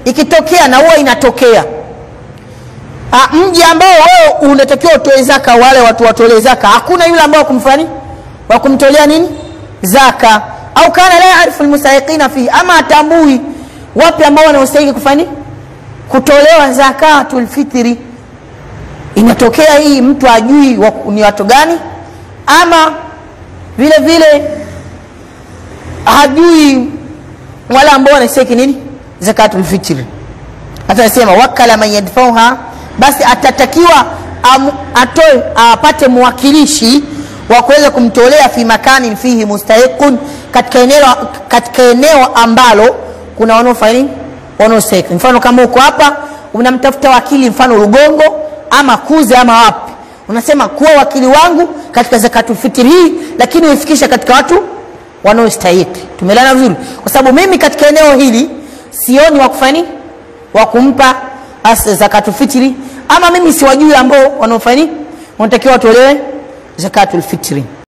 ikitokea, na huwa inatokea, mji ambao wewe unatakiwa utoe zaka, wale watu watolee zaka, hakuna yule ambao kumfani wa kumtolea nini zaka, au kana la yaarifu almustahiqina fi, ama atambui wapi ambao wanaostahili kufani kutolewa zakatul fitri. Inatokea hii mtu ajui ni watu gani, ama vile vile hajui wala ambao wanastahili nini zakatul fitri. Atasema wakala man yadfauha, basi atatakiwa atoe, apate mwakilishi wa kuweza kumtolea fi makani fihi mustahiqun, katika eneo ambalo kuna wanaofanya wanaostahili. Mfano kama uko hapa unamtafuta wakili, mfano Rugongo ama Kuze ama wapi, unasema kuwa wakili wangu katika zakatul fitri hii, lakini uifikisha katika watu wanaostahili. Tumelana vizuri, kwa sababu mimi katika eneo hili sioni wa kufanya wa kumpa zakatul fitri, ama mimi siwajui ambao wanaofanya wanatakiwa watolewe zakatul fitri.